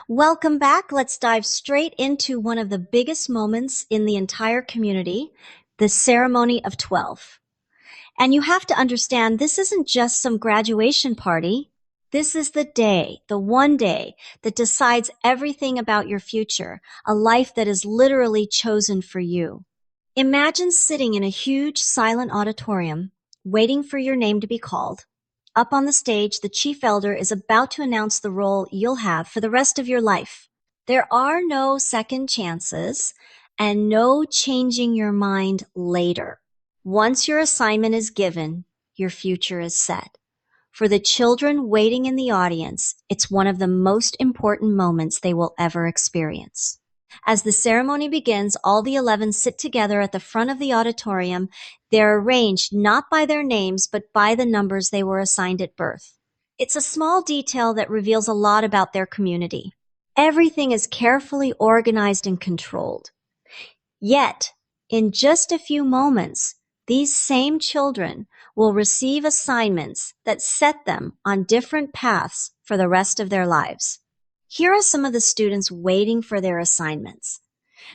Welcome back. Let's dive straight into one of the biggest moments in the entire community, the ceremony of 12. And you have to understand, this isn't just some graduation party. This is the day, the one day that decides everything about your future, a life that is literally chosen for you. Imagine sitting in a huge silent auditorium, waiting for your name to be called. Up on the stage, the chief elder is about to announce the role you'll have for the rest of your life. There are no second chances and no changing your mind later. Once your assignment is given, your future is set. For the children waiting in the audience, it's one of the most important moments they will ever experience. As the ceremony begins, all the 11 sit together at the front of the auditorium. They're arranged not by their names, but by the numbers they were assigned at birth. It's a small detail that reveals a lot about their community. Everything is carefully organized and controlled. Yet, in just a few moments, these same children will receive assignments that set them on different paths for the rest of their lives. Here are some of the students waiting for their assignments.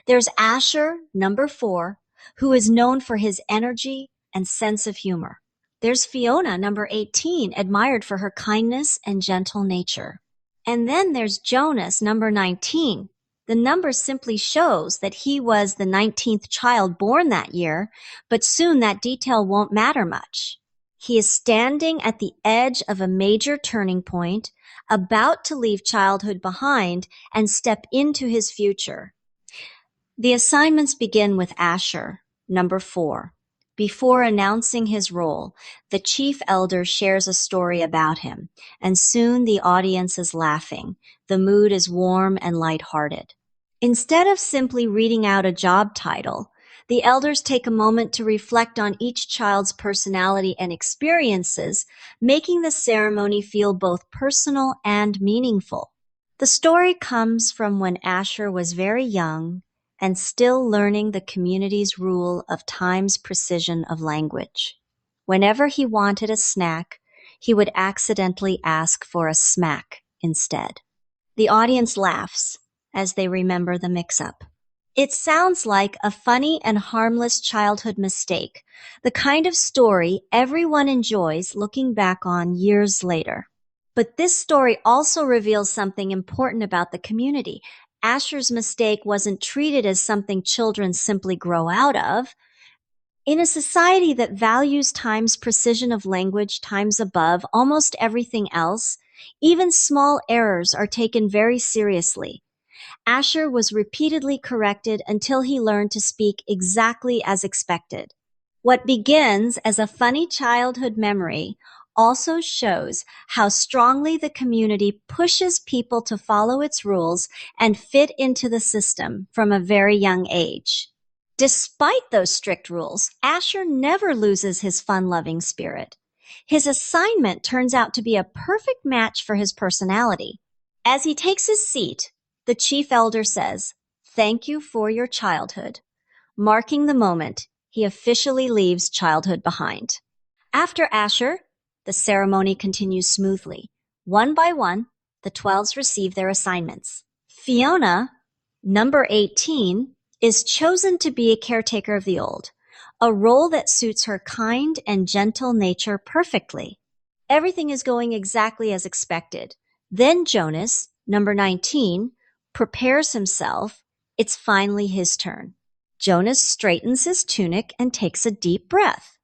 There's Asher, number 4, who is known for his energy and sense of humor. There's Fiona, number 18, admired for her kindness and gentle nature. And then there's Jonas, number 19. The number simply shows that he was the 19th child born that year, but soon that detail won't matter much. He is standing at the edge of a major turning point, about to leave childhood behind and step into his future. The assignments begin with Asher, number 4. Before announcing his role, the chief elder shares a story about him, and soon the audience is laughing. The mood is warm and lighthearted. Instead of simply reading out a job title, the elders take a moment to reflect on each child's personality and experiences, making the ceremony feel both personal and meaningful. The story comes from when Asher was very young and still learning the community's rule of time's precision of language. Whenever he wanted a snack, he would accidentally ask for a smack instead. The audience laughs as they remember the mix-up. It sounds like a funny and harmless childhood mistake, the kind of story everyone enjoys looking back on years later. But this story also reveals something important about the community. Asher's mistake wasn't treated as something children simply grow out of. In a society that values time's precision of language times above almost everything else, even small errors are taken very seriously. Asher was repeatedly corrected until he learned to speak exactly as expected. What begins as a funny childhood memory also shows how strongly the community pushes people to follow its rules and fit into the system from a very young age. Despite those strict rules, Asher never loses his fun-loving spirit. His assignment turns out to be a perfect match for his personality. As he takes his seat, the chief elder says, "Thank you for your childhood." Marking the moment, he officially leaves childhood behind. After Asher, the ceremony continues smoothly. One by one, the 12s receive their assignments. Fiona, number 18, is chosen to be a caretaker of the old, a role that suits her kind and gentle nature perfectly. Everything is going exactly as expected. Then Jonas, number 19, prepares himself. It's finally his turn. Jonas straightens his tunic and takes a deep breath.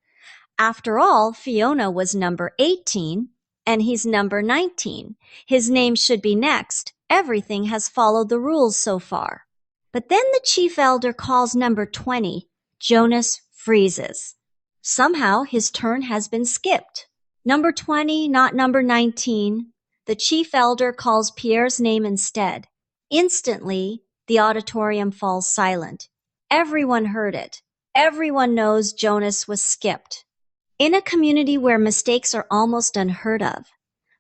After all, Fiona was number 18 and he's number 19. His name should be next. Everything has followed the rules so far. But then the chief elder calls number 20. Jonas freezes. Somehow his turn has been skipped. Number 20, not number 19. The chief elder calls Pierre's name instead. Instantly, the auditorium falls silent. Everyone heard it. Everyone knows Jonas was skipped. In a community where mistakes are almost unheard of,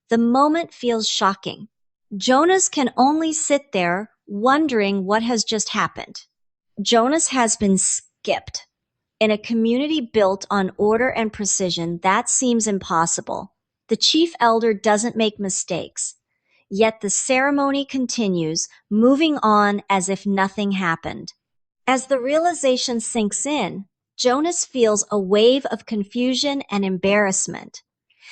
the moment feels shocking. Jonas can only sit there wondering what has just happened. Jonas has been skipped. In a community built on order and precision, that seems impossible. The chief elder doesn't make mistakes. Yet the ceremony continues, moving on as if nothing happened. As the realization sinks in, Jonas feels a wave of confusion and embarrassment.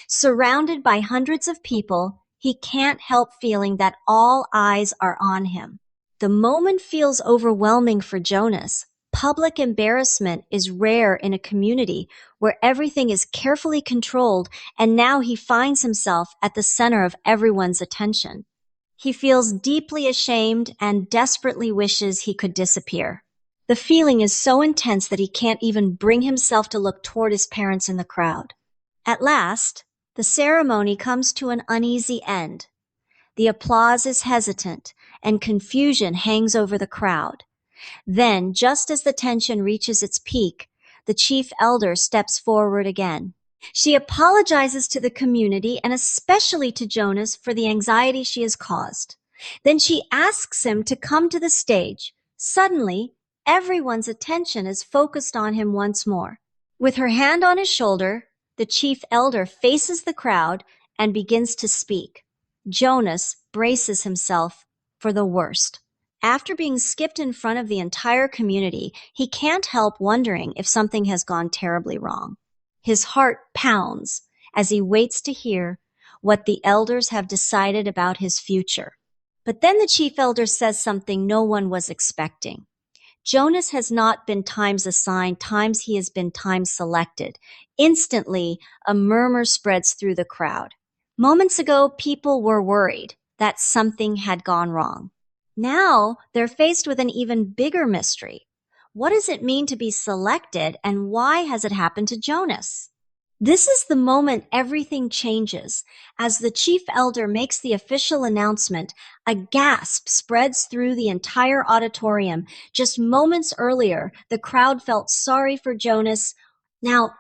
Surrounded by hundreds of people, he can't help feeling that all eyes are on him. The moment feels overwhelming for Jonas. Public embarrassment is rare in a community where everything is carefully controlled, and now he finds himself at the center of everyone's attention. He feels deeply ashamed and desperately wishes he could disappear. The feeling is so intense that he can't even bring himself to look toward his parents in the crowd. At last, the ceremony comes to an uneasy end. The applause is hesitant, and confusion hangs over the crowd. Then, just as the tension reaches its peak, the chief elder steps forward again. She apologizes to the community and especially to Jonas for the anxiety she has caused. Then she asks him to come to the stage. Suddenly, everyone's attention is focused on him once more. With her hand on his shoulder, the chief elder faces the crowd and begins to speak. Jonas braces himself for the worst. After being skipped in front of the entire community, he can't help wondering if something has gone terribly wrong. His heart pounds as he waits to hear what the elders have decided about his future. But then the chief elder says something no one was expecting. Jonas has not been times assigned, times he has been times selected. Instantly, a murmur spreads through the crowd. Moments ago, people were worried that something had gone wrong. Now, they're faced with an even bigger mystery. What does it mean to be selected, and why has it happened to Jonas? This is the moment everything changes. As the chief elder makes the official announcement, a gasp spreads through the entire auditorium. Just moments earlier, the crowd felt sorry for Jonas. Now,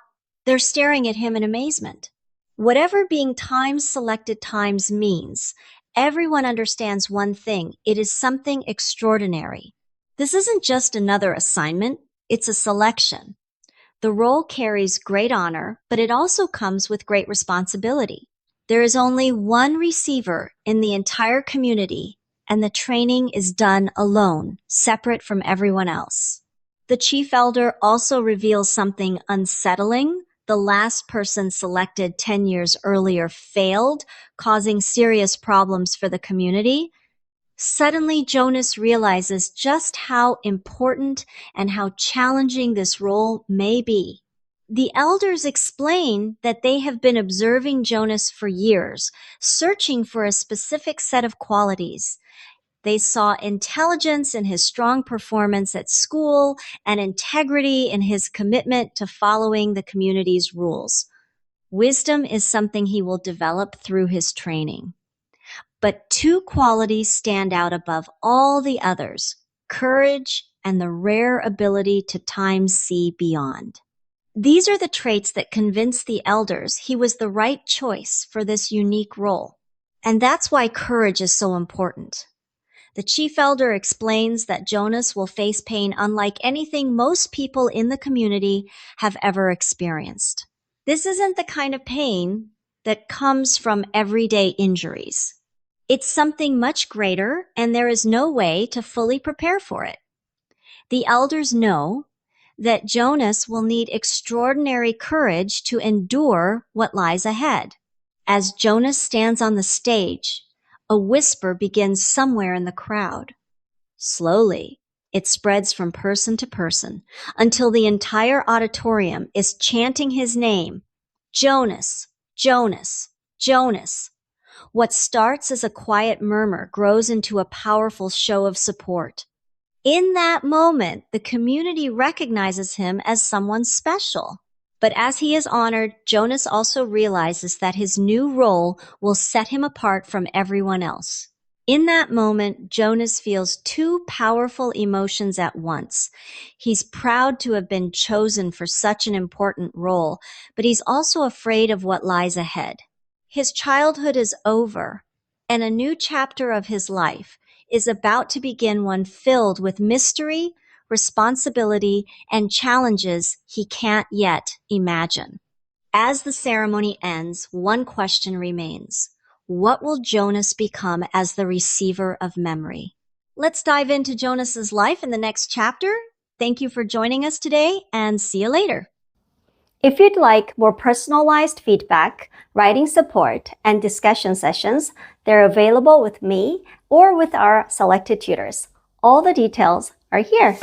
they're staring at him in amazement. Whatever being times selected times means, everyone understands one thing: it is something extraordinary. This isn't just another assignment, it's a selection. The role carries great honor, but it also comes with great responsibility. There is only one receiver in the entire community, and the training is done alone, separate from everyone else. The chief elder also reveals something unsettling. The last person selected 10 years earlier failed, causing serious problems for the community. Suddenly, Jonas realizes just how important and how challenging this role may be. The elders explain that they have been observing Jonas for years, searching for a specific set of qualities. They saw intelligence in his strong performance at school and integrity in his commitment to following the community's rules. Wisdom is something he will develop through his training. But two qualities stand out above all the others: courage and the rare ability to times see beyond. These are the traits that convinced the elders he was the right choice for this unique role. And that's why courage is so important. The chief elder explains that Jonas will face pain unlike anything most people in the community have ever experienced. This isn't the kind of pain that comes from everyday injuries. It's something much greater, and there is no way to fully prepare for it. The elders know that Jonas will need extraordinary courage to endure what lies ahead. As Jonas stands on the stage, a whisper begins somewhere in the crowd. Slowly, it spreads from person to person until the entire auditorium is chanting his name: Jonas, Jonas, Jonas. What starts as a quiet murmur grows into a powerful show of support. In that moment, the community recognizes him as someone special. But as he is honored, Jonas also realizes that his new role will set him apart from everyone else. In that moment, Jonas feels two powerful emotions at once. He's proud to have been chosen for such an important role, but he's also afraid of what lies ahead. His childhood is over, and a new chapter of his life is about to begin, one filled with mystery, responsibility, and challenges he can't yet imagine. As the ceremony ends, one question remains: what will Jonas become as the receiver of memory? Let's dive into Jonas's life in the next chapter. Thank you for joining us today, and see you later. If you'd like more personalized feedback, writing support, and discussion sessions, they're available with me or with our selected tutors. All the details are here.